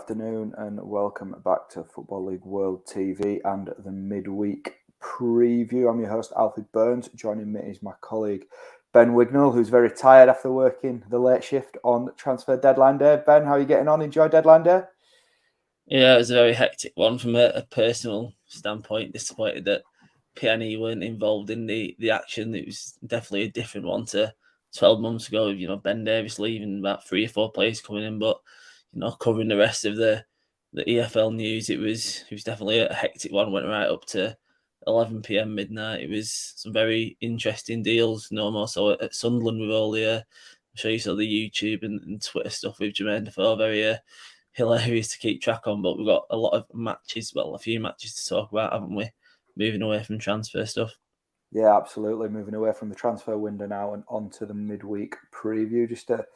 afternoon and welcome back to Football League World TV and the midweek preview. I'm your host, Alfie Burns. Joining me is my colleague, Ben Wignall, who's very tired after working the late shift on transfer deadline day. Ben, how are you getting on? Enjoy deadline day? Yeah, it was a very hectic one from a personal standpoint. Disappointed that PNE weren't involved in the action. It was definitely a different one to 12 months ago. Ben Davies leaving, about 3 or 4 players coming in, but covering the rest of the EFL news, it was definitely a hectic one. Went right up to 11 p.m. midnight. It was some very interesting deals. No more so at Sunderland with all the. I'm sure you saw the YouTube and Twitter stuff with Jermaine Defoe. Very hilarious to keep track on, but we've got a lot of matches, a few matches to talk about, haven't we? Moving away from transfer stuff. Yeah, absolutely. Moving away from the transfer window now and onto the midweek preview. Just a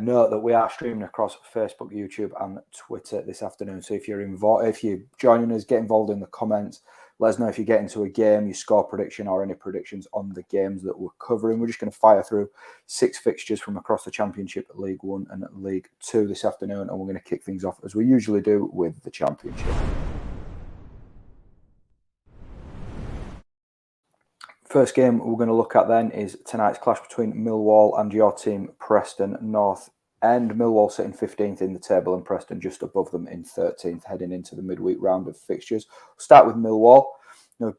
note that we are streaming across Facebook, YouTube, and Twitter this afternoon. So if you're joining us, get involved in the comments. Let us know if you get into a game, your score prediction, or any predictions on the games that we're covering. We're just going to fire through 6 fixtures from across the Championship, League One, and League Two this afternoon, and we're going to kick things off as we usually do with the Championship. First game we're going to look at then is tonight's clash between Millwall and your team, Preston North End. Millwall sitting 15th in the table and Preston just above them in 13th, heading into the midweek round of fixtures. We'll start with Millwall.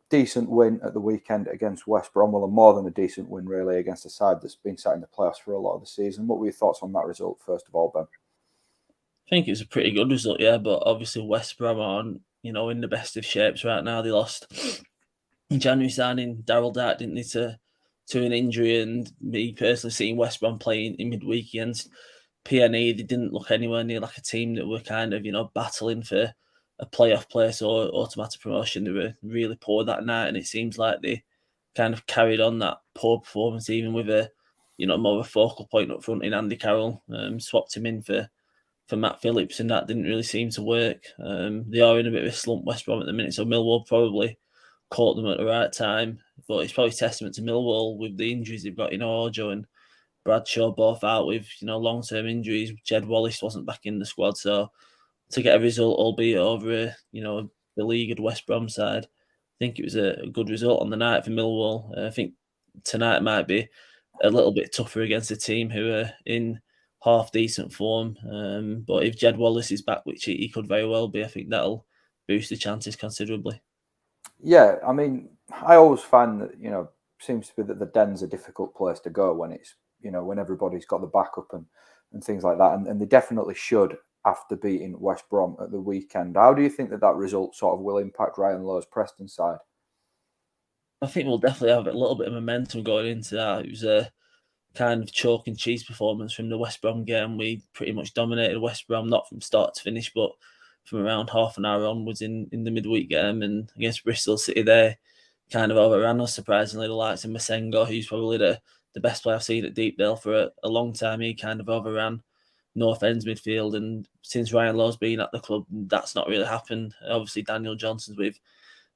Decent win at the weekend against West Brom, and more than a decent win really against a side that's been sat in the playoffs for a lot of the season. What were your thoughts on that result, first of all, Ben? I think it was a pretty good result, yeah, but obviously West Brom aren't, in the best of shapes right now. They lost January signing Daryl Dart, didn't they, to an injury, and me personally seeing West Brom playing in midweek against PNE, they didn't look anywhere near like a team that were kind of, battling for a playoff place or automatic promotion. They were really poor that night, and it seems like they kind of carried on that poor performance, even with a, more of a focal point up front in Andy Carroll. Swapped him in for Matt Phillips, and that didn't really seem to work. They are in a bit of a slump, West Brom, at the minute, so Millwall probably caught them at the right time, but it's probably testament to Millwall with the injuries they've got. Orjo and Bradshaw both out with long-term injuries. Jed Wallace wasn't back in the squad, so to get a result, albeit over a beleaguered West Brom side, I think it was a good result on the night for Millwall. I think tonight might be a little bit tougher against a team who are in half decent form, but if Jed Wallace is back, which he could very well be, I think that'll boost the chances considerably. Yeah, I mean, I always find that, seems to be that the Den's a difficult place to go when it's, when everybody's got the backup and things like that. And they definitely should after beating West Brom at the weekend. How do you think that result sort of will impact Ryan Lowe's Preston side? I think we'll definitely have a little bit of momentum going into that. It was a kind of chalk and cheese performance from the West Brom game. We pretty much dominated West Brom, not from start to finish, but from around half an hour onwards in the midweek game. And against Bristol City, they kind of overran us, surprisingly. The likes of Masengo, who's probably the best player I've seen at Deepdale for a long time, he kind of overran North End's midfield. And since Ryan Lowe's been at the club, that's not really happened. Obviously, Daniel Johnson's with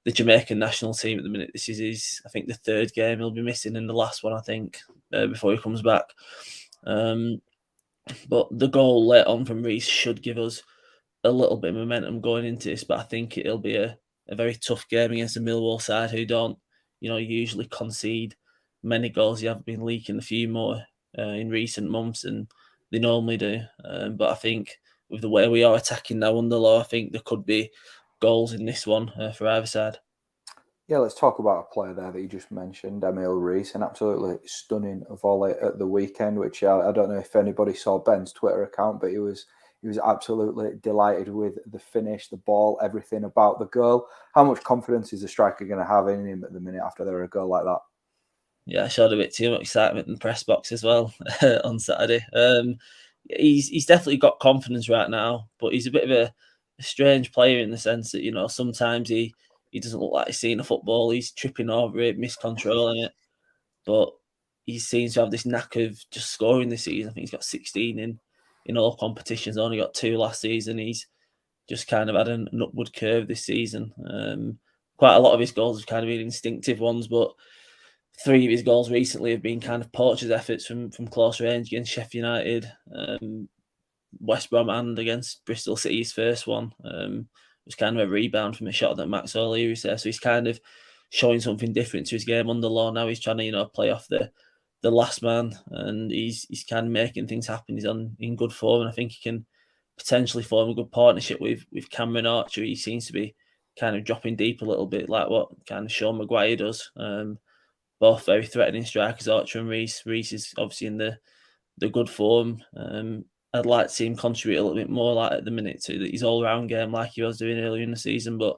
the Jamaican national team at the minute. This is his, I think, the 3rd game he'll be missing, in the last one, I think, before he comes back. But the goal late on from Reece should give us a little bit of momentum going into this, but I think it'll be a very tough game against a Millwall side who don't, usually concede many goals. You have been leaking a few more in recent months than they normally do. But I think with the way we are attacking now under Lowe, I think there could be goals in this one for either side. Yeah, let's talk about a player there that you just mentioned, Emile Reece, an absolutely stunning volley at the weekend, which I don't know if anybody saw Ben's Twitter account, but he was absolutely delighted with the finish, the ball, everything about the goal. How much confidence is the striker going to have in him at the minute after there a goal like that? Yeah, I showed a bit too much excitement in the press box as well on Saturday. He's definitely got confidence right now, but he's a bit of a strange player in the sense that, sometimes he doesn't look like he's seeing a football. He's tripping over it, miscontrolling it. But he seems to have this knack of just scoring this season. I think he's got 16 in all competitions, only got 2 last season. He's just kind of had an upward curve this season. Quite a lot of his goals have kind of been instinctive ones, but 3 of his goals recently have been kind of poachers' efforts from close range against Sheffield United. West Brom and against Bristol City's first one. It was kind of a rebound from a shot that Max O'Leary there. So he's kind of showing something different to his game under law now. He's trying to, play off the last man, and he's kind of making things happen. He's in good form, and I think he can potentially form a good partnership with Cameron Archer. He seems to be kind of dropping deep a little bit, like what kind of Sean Maguire does. Both very threatening strikers, Archer and Reece. Reece is obviously in the good form. I'd like to see him contribute a little bit more, like at the minute, to his all-round game, like he was doing earlier in the season. But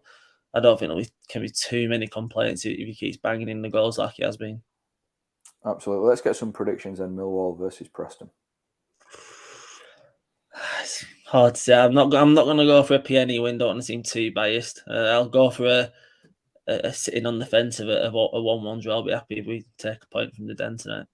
I don't think there can be too many complaints if he keeps banging in the goals like he has been. Absolutely. Let's get some predictions then. Millwall versus Preston. It's hard to say. I'm not going to go for a PNE win. Don't want to seem too biased. I'll go for a sitting on the fence of a 1-1 draw. I'll be happy if we take a point from the Den tonight.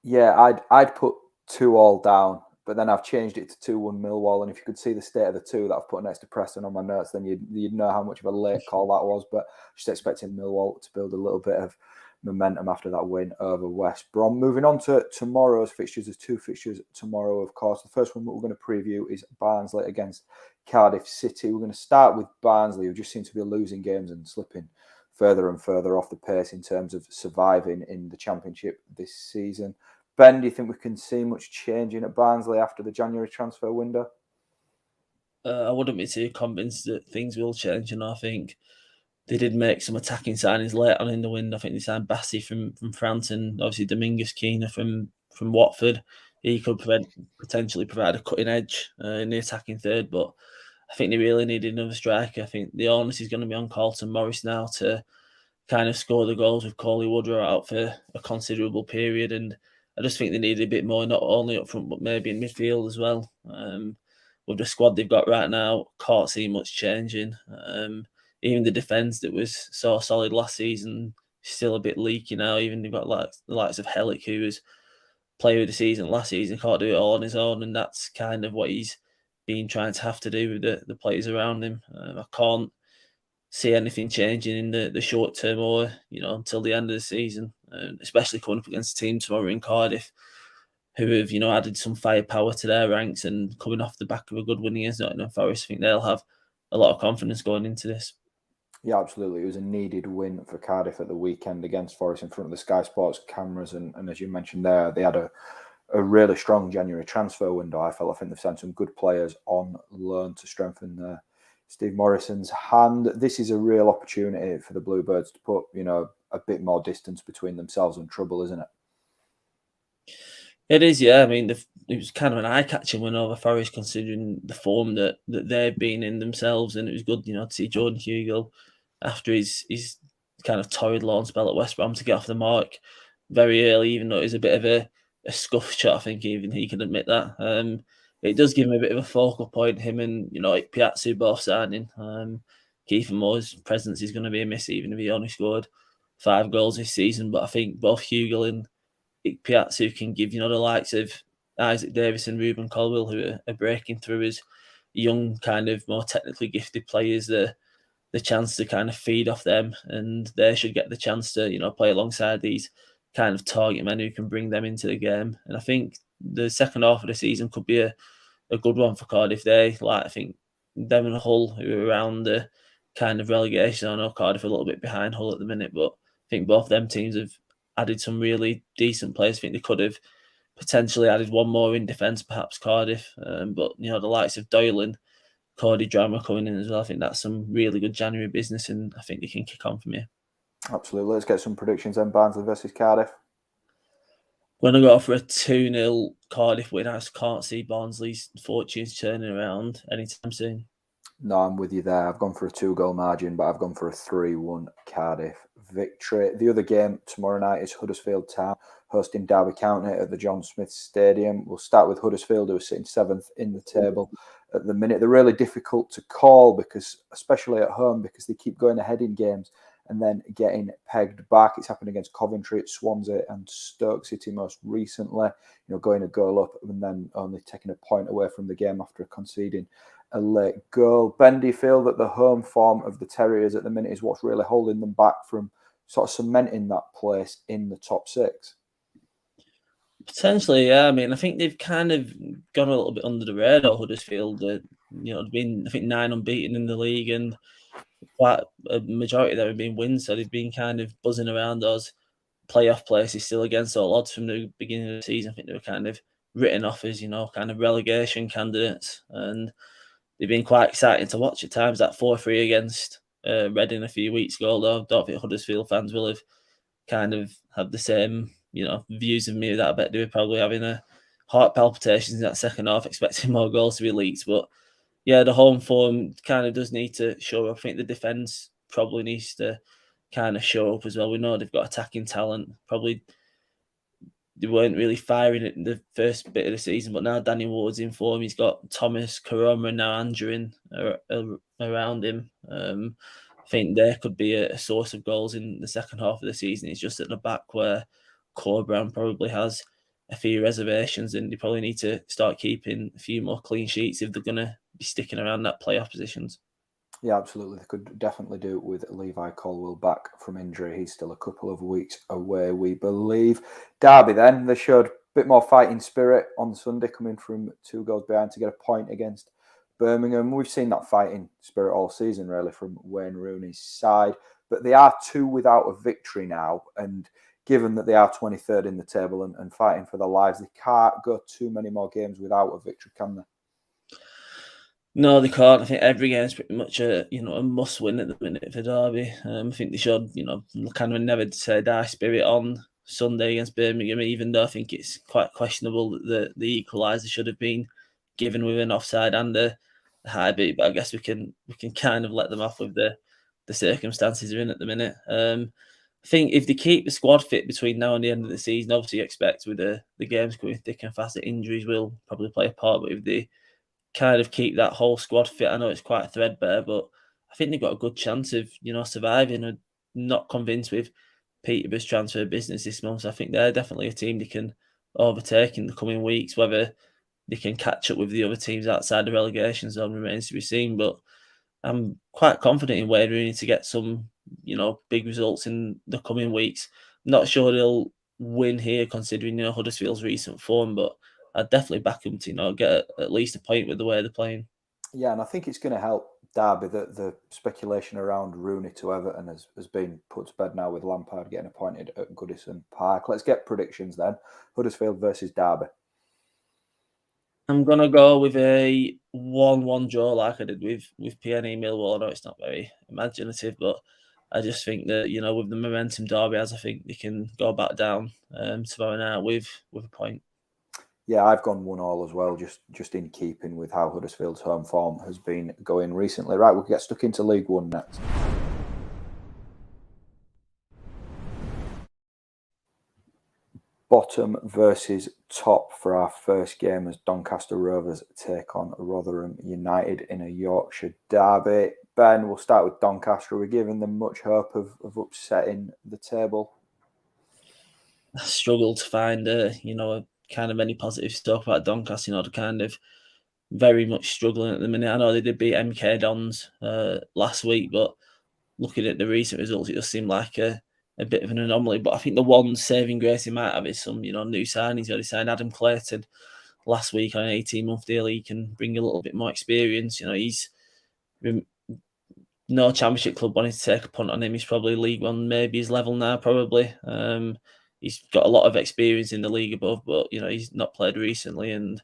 Yeah, I'd put 2-2 down, but then I've changed it to 2-1 Millwall. And if you could see the state of the two that I've put next to Preston on my notes, then you'd know how much of a late call that was. But just expecting Millwall to build a little bit of momentum after that win over West Brom. Moving on to tomorrow's fixtures. There's 2 fixtures tomorrow, of course. The first one that we're going to preview is Barnsley against Cardiff City. We're going to start with Barnsley, who just seem to be losing games and slipping further and further off the pace in terms of surviving in the Championship this season. Ben, do you think we can see much changing at Barnsley after the January transfer window? I wouldn't be too convinced that things will change, and I think they did make some attacking signings late on in the window. I think they signed Bassi from France, and obviously Dominguez Keener from Watford. He could potentially provide a cutting edge in the attacking third, but I think they really needed another striker. I think the onus is going to be on Carlton Morris now to kind of score the goals with Coley Woodrow out for a considerable period, and I just think they needed a bit more, not only up front, but maybe in midfield as well. With the squad they've got right now, can't see much changing. Even the defence that was so solid last season is still a bit leaky now. Even they've got like the likes of Hellick, who was player of the season last season, can't do it all on his own, and that's kind of what he's been trying to have to do with the players around him. I can't see anything changing in the short term or until the end of the season, especially coming up against a team tomorrow in Cardiff, who have added some firepower to their ranks and coming off the back of a good win against Nottingham Forest. I think they'll have a lot of confidence going into this. Yeah, absolutely. It was a needed win for Cardiff at the weekend against Forest in front of the Sky Sports cameras, and as you mentioned there, they had a really strong January transfer window. I think they've sent some good players on loan to strengthen Steve Morrison's hand. This is a real opportunity for the Bluebirds to put, a bit more distance between themselves and trouble, isn't it? It is, yeah. I mean, it was kind of an eye-catching win over Forest, considering the form that they've been in themselves, and it was good, to see Jordan Hugill after his kind of torrid loan spell at West Brom to get off the mark very early, even though it was a bit of a scuff shot. I think even he can admit that. It does give him a bit of a focal point, him and Piazzu both signing. Kiefer Moore's presence is going to be a miss, even if he only scored 5 goals this season. But I think both Hugill and Piazzu can give the likes of Isaac Davis and Ruben Colwill, who are breaking through as young, kind of more technically gifted players, the chance to kind of feed off them, and they should get the chance to play alongside these kind of target men who can bring them into the game. And I think the second half of the season could be a good one for Cardiff. I think them and Hull, who are around the kind of relegation. I know Cardiff are a little bit behind Hull at the minute, but I think both them teams have added some really decent players. I think they could have potentially added one more in defence, perhaps Cardiff. But the likes of Doyle and Cody Drama coming in as well, I think that's some really good January business, and I think they can kick on from here. Absolutely. Let's get some predictions then. Barnsley versus Cardiff. I'm going to go for a 2-0 Cardiff win. I just can't see Barnsley's fortunes turning around anytime soon. No, I'm with you there. I've gone for a 2-goal margin, but I've gone for a 3-1 Cardiff victory. The other game tomorrow night is Huddersfield Town hosting Derby County at the John Smith Stadium. We'll start with Huddersfield, who are sitting 7th in the table at the minute. They're really difficult to call, because, especially at home, because they keep going ahead in games and then getting pegged back. It's happened against Coventry, Swansea and Stoke City most recently, going a goal up and then only taking a point away from the game after conceding a late goal. Ben, do you feel that the home form of the Terriers at the minute is what's really holding them back from sort of cementing that place in the top 6? Potentially, yeah. I mean, I think they've kind of gone a little bit under the radar, Huddersfield. They've been, I think, 9 unbeaten in the league, and quite a majority of them have been wins. So they've been kind of buzzing around those playoff places still against all odds from the beginning of the season. I think they were kind of written off as, kind of relegation candidates, and they've been quite exciting to watch at times. That 4-3 against Reading a few weeks ago, though, I don't think Huddersfield fans will have kind of had the same, views of me that I bet they were probably having a heart palpitations in that second half, expecting more goals to be leaked. But yeah, the home form kind of does need to show up. I think the defence probably needs to kind of show up as well. We know they've got attacking talent. Probably they weren't really firing it in the first bit of the season, but now Danny Ward's in form. He's got Thomas, Karoma, and now Andrew around him. I think there could be a source of goals in the second half of the season. It's just at the back where Brown probably has a few reservations, and they probably need to start keeping a few more clean sheets if they're going to be sticking around that playoff positions. Yeah, absolutely. They could definitely do it with Levi Colwill back from injury. He's still a couple of weeks away, we believe. Derby then, they showed a bit more fighting spirit on Sunday, coming from 2 goals behind to get a point against Birmingham. We've seen that fighting spirit all season, really, from Wayne Rooney's side. But they are 2 without a victory now. And given that they are 23rd in the table and fighting for their lives, they can't go too many more games without a victory, can they? No, they can't. I think every game is pretty much a must win at the minute for Derby. I think they showed kind of a never say die spirit on Sunday against Birmingham, even though I think it's quite questionable that the equaliser should have been given with an offside and a high beat. But I guess we can kind of let them off with the circumstances they're in at the minute. I think if they keep the squad fit between now and the end of the season, obviously you expect with the games coming thick and fast, that injuries will probably play a part. But if they kind of keep that whole squad fit, I know it's quite threadbare, but I think they've got a good chance of surviving. I'm not convinced with Peterborough's transfer business this month. So I think they're definitely a team they can overtake in the coming weeks. Whether they can catch up with the other teams outside the relegation zone remains to be seen. But I'm quite confident in Wayne Rooney to get some big results in the coming weeks. Not sure they'll win here considering Huddersfield's recent form, but I'd definitely back them to get at least a point with the way they're playing. Yeah, and I think it's going to help Derby that the speculation around Rooney to Everton has been put to bed now with Lampard getting appointed at Goodison Park. Let's get predictions then. Huddersfield versus Derby. I'm going to go with a 1-1 draw like I did with PNE Millwall. I know it's not very imaginative, but I just think that, with the momentum Derby has, I think they can go back down tomorrow night with a point. Yeah, I've gone 1-1 as well, just in keeping with how Huddersfield's home form has been going recently. Right, we'll get stuck into League One next. Bottom versus top for our first game as Doncaster Rovers take on Rotherham United in a Yorkshire derby. Ben, we'll start with Doncaster. Are we giving them much hope of upsetting the table? I struggle to find kind of any positive stuff about Doncaster. They're kind of very much struggling at the minute. I know they did beat MK Dons last week, but looking at the recent results, it does seem like a bit of an anomaly. But I think the one saving grace he might have is some new signings. They signed Adam Clayton last week on an 18-month deal. He can bring a little bit more experience. He's no Championship club wanted to take a punt on him. He's probably League One, maybe his level now, probably. He's got a lot of experience in the league above, but he's not played recently, and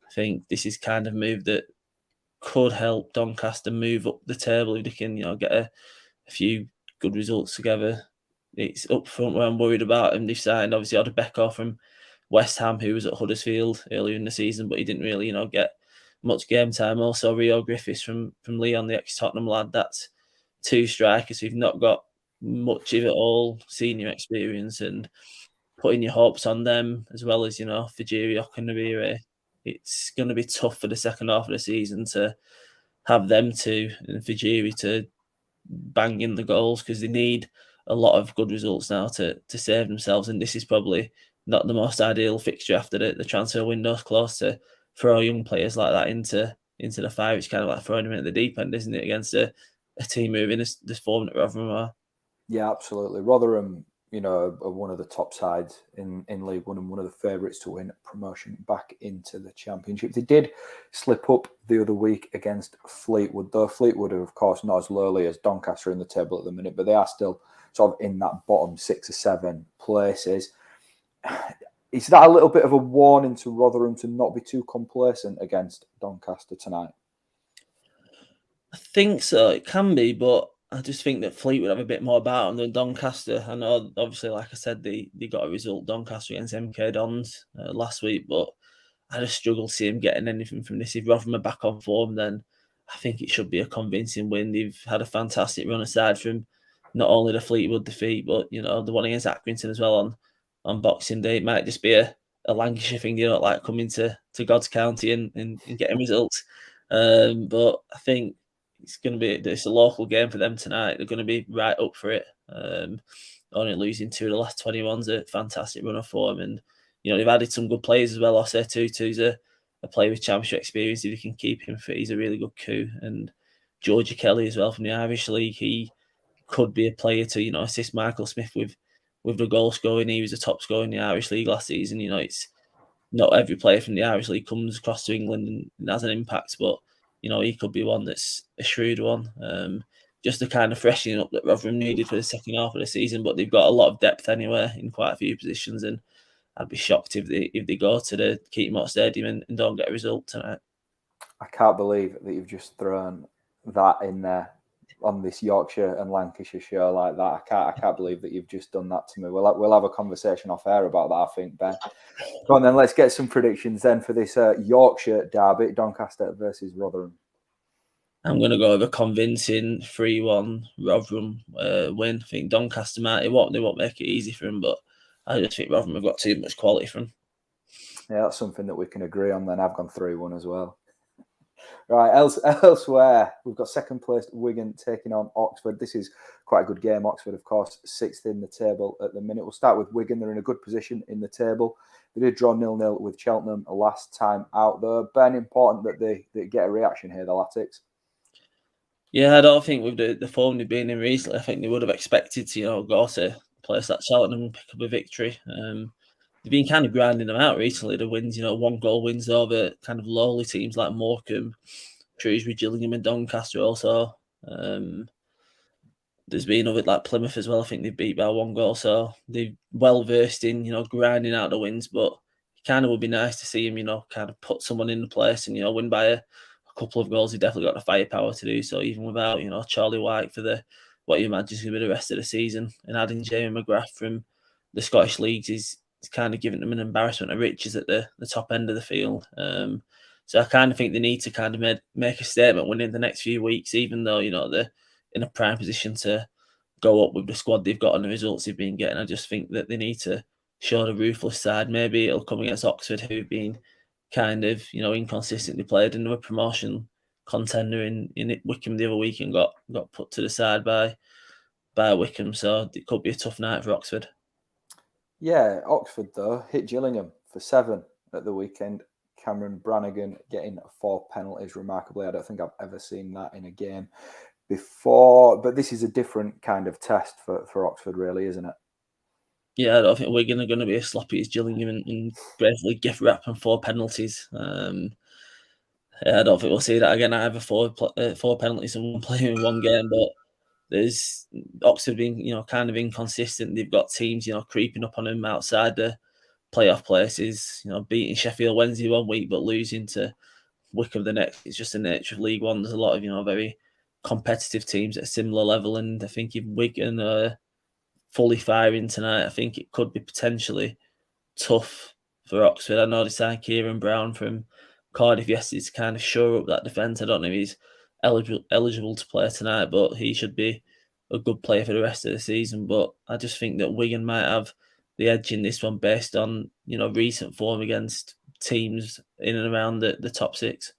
I think this is kind of move that could help Doncaster move up the table if they can, get a few good results together. It's up front where I'm worried about him. They've signed obviously Odebeko from West Ham, who was at Huddersfield earlier in the season, but he didn't really, get much game time. Also, Rio Griffiths from Leon, the ex-Tottenham lad. That's 2 strikers who've not got much of it all senior experience, and putting your hopes on them as well as Fajiri Okunabire. It's going to be tough for the second half of the season to have them two and Fajiri to bang in the goals, because they need a lot of good results now to save themselves, and this is probably not the most ideal fixture after the transfer window's close to throw young players like that into the fire. It's kind of like throwing them at the deep end, isn't it, against a team moving this form that Rotherham are. Yeah, absolutely. Rotherham are one of the top sides in League One and one of the favourites to win promotion back into the Championship. They did slip up the other week against Fleetwood, though Fleetwood are, of course, not as lowly as Doncaster in the table at the minute, but they are still sort of in that bottom 6 or 7 places. Is that a little bit of a warning to Rotherham to not be too complacent against Doncaster tonight? I think so. It can be, but I just think that Fleetwood have a bit more about them than Doncaster. I know, obviously, like I said, they got a result, Doncaster against MK Dons last week, but I just struggle to see him getting anything from this. If Rotherham are back on form, then I think it should be a convincing win. They've had a fantastic run aside from not only the Fleetwood defeat, but the one against Accrington as well on Boxing Day. It might just be a Lancashire thing, like coming to God's County and getting results. But I think it's a local game for them tonight. They're going to be right up for it. Only losing 2 of the last 21's a fantastic run of form, and they've added some good players as well. I say Tutu's a player with championship experience. If you can keep him fit, he's a really good coup. And Georgie Kelly as well from the Irish League, he could be a player to assist Michael Smith with the goal scoring. He was a top scorer in the Irish League last season. It's not every player from the Irish League comes across to England and has an impact, but he could be one that's a shrewd one. Just the kind of freshening up that Rotherham needed for the second half of the season, but they've got a lot of depth anyway in quite a few positions, and I'd be shocked if they go to the Keaton Stadium and don't get a result tonight. I can't believe that you've just thrown that in there on this Yorkshire and Lancashire show like that. I can't believe that you've just done that to me. We'll have a conversation off air about that, I think, Ben. Go on then, let's get some predictions then for this Yorkshire derby, Doncaster versus Rotherham. I'm going to go with a convincing 3-1 Rotherham win. I think Doncaster they won't make it easy for them, but I just think Rotherham have got too much quality for them. Yeah, that's something that we can agree on then. I've gone 3-1 as well. Right, elsewhere, we've got second placed Wigan taking on Oxford. This is quite a good game. Oxford, of course, 6th in the table at the minute. We'll start with Wigan. They're in a good position in the table. They did draw 0-0 with Cheltenham last time out, though. Ben, important that they get a reaction here, the Latics. Yeah, I don't think with the form they've been in recently, I think they would have expected to, go to a place like Cheltenham and pick up a victory. They've been kind of grinding them out recently. The wins, 1-goal wins over kind of lowly teams like Morecambe, Shrewsbury, Gillingham, and Doncaster also. There's been other like Plymouth as well. I think they've beat by 1 goal, so they're well versed in grinding out the wins. But it kind of would be nice to see him, kind of put someone in the place and win by a couple of goals. He definitely got the firepower to do so, even without Charlie White for what you imagine is going to be the rest of the season. And adding Jamie McGrath from the Scottish leagues is kind of giving them an embarrassment of riches at the top end of the field. So I kind of think they need to kind of make a statement within the next few weeks, even though they're in a prime position to go up with the squad they've got and the results they've been getting. I just think that they need to show the ruthless side. Maybe it'll come against Oxford, who've been kind of inconsistently played. Another promotion contender in Wycombe the other week and got put to the side by Wycombe. So it could be a tough night for Oxford. Yeah, Oxford though hit Gillingham for 7 at the weekend. Cameron Brannigan getting 4 penalties remarkably. I don't think I've ever seen that in a game before, but this is a different kind of test for Oxford, really, isn't it? Yeah, I don't think Wigan are going to be as sloppy as Gillingham and basically gift wrapping 4 penalties. I don't think we'll see that again. Either 4 penalties and 1 player in 1 game, but there's Oxford being kind of inconsistent. They've got teams creeping up on them outside the playoff places. Beating Sheffield Wednesday 1 week but losing to Wycombe the next. It's just the nature of League One. There's a lot of very competitive teams at a similar level, and I think if Wigan are fully firing tonight, I think it could be potentially tough for Oxford. I know they signed Kieran Brown from Cardiff yesterday to kind of shore up that defence. I don't know if he's eligible to play tonight, but he should be a good player for the rest of the season. But I just think that Wigan might have the edge in this one based on recent form against teams in and around the top 6.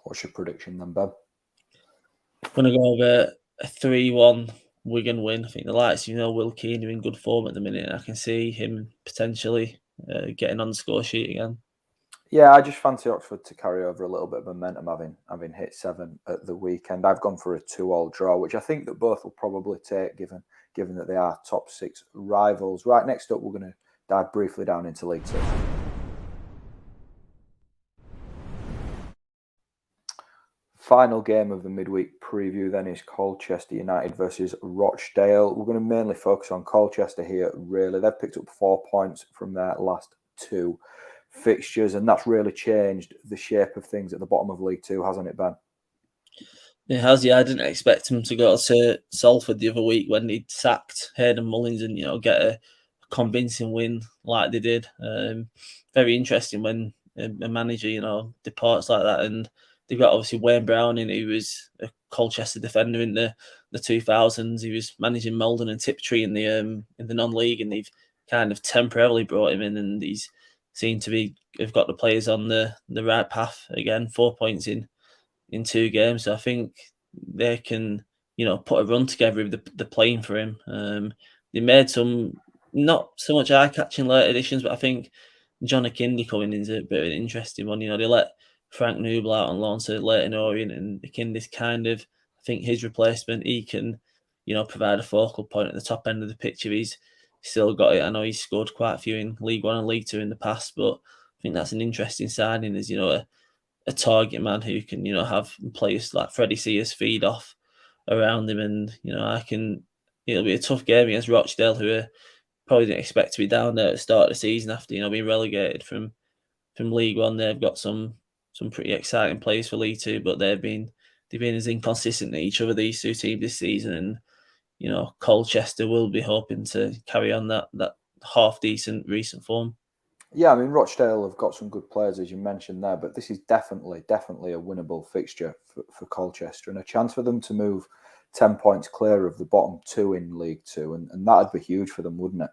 What's your prediction then, Ben? I'm going to go over a 3-1 Wigan win. I think the likes Will Keane are in good form at the minute. I can see him potentially getting on the score sheet again. Yeah, I just fancy Oxford to carry over a little bit of momentum, having hit 7 at the weekend. I've gone for a 2-2 draw, which I think that both will probably take, given given that they are top 6 rivals. Right, next up, we're going to dive briefly down into League Two. Final game of the midweek preview then is Colchester United versus Rochdale. We're going to mainly focus on Colchester here, really. They've picked up 4 points from their last 2 fixtures, and that's really changed the shape of things at the bottom of League Two, hasn't it, Ben? It has, yeah. I didn't expect him to go to Salford the other week when he'd sacked Hayden Mullins and, get a convincing win like they did. Very interesting when a manager, departs like that. And they've got obviously Wayne Browning, who was a Colchester defender in the 2000s. He was managing Malden and Tiptree in the non-league, and they've kind of temporarily brought him in, and he's seemed to have got the players on the right path again. 4 points in 2 games. So I think they can, put a run together with the playing for him. They made some not so much eye-catching late additions, but I think John Akindi coming in is a bit of an interesting one. They let Frank Noble out on loan to Leyton Orient, and Akindi's kind of, I think, his replacement. He can, provide a focal point at the top end of the pitch if he's still got it. I know he's scored quite a few in League One and League Two in the past, but I think that's an interesting signing as, a target man who can, have players like Freddie Sears feed off around him. And, it'll be a tough game against Rochdale, who probably didn't expect to be down there at the start of the season after, being relegated from League One. They've got some pretty exciting players for League Two, but they've been as inconsistent as each other, these 2 teams this season. And, Colchester will be hoping to carry on that half decent recent form. Yeah, I mean, Rochdale have got some good players, as you mentioned there, but this is definitely a winnable fixture for Colchester, and a chance for them to move 10 points clear of the bottom 2 in League Two, and that'd be huge for them, wouldn't it?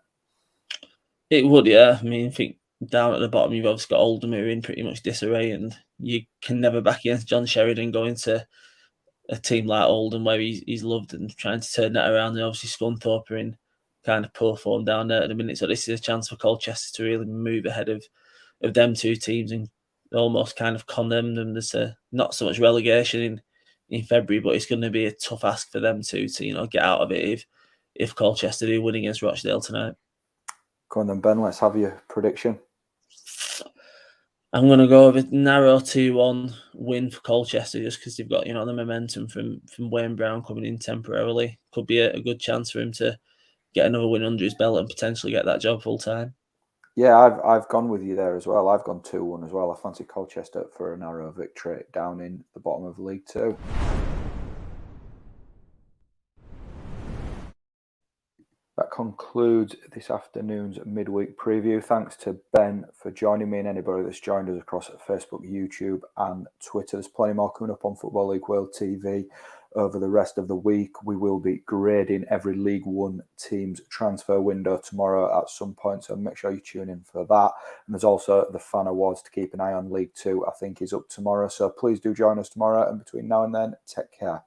It would, yeah. I mean, I think down at the bottom, you've obviously got Oldham, who are in pretty much disarray, and you can never back against John Sheridan going to a team like Oldham where he's loved and trying to turn that around. And obviously Scunthorpe are in kind of poor form down there at the minute. So this is a chance for Colchester to really move ahead of them 2 teams and almost kind of condemn them. There's not so much relegation in February, but it's going to be a tough ask for them to get out of it if Colchester do win against Rochdale tonight. Come on then, Ben, let's have your prediction. I'm going to go with a narrow 2-1 win for Colchester, just because they've got, the momentum from Wayne Brown coming in temporarily. Could be a good chance for him to get another win under his belt and potentially get that job full time. Yeah, I've gone with you there as well. I've gone 2-1 as well. I fancy Colchester for a narrow victory down in the bottom of League Two. That concludes this afternoon's midweek preview. Thanks to Ben for joining me and anybody that's joined us across Facebook, YouTube and Twitter. There's plenty more coming up on Football League World TV over the rest of the week. We will be grading every League One team's transfer window tomorrow at some point, so make sure you tune in for that. And there's also the Fan Awards to keep an eye on. League Two, I think, is up tomorrow, so please do join us tomorrow. And between now and then, take care.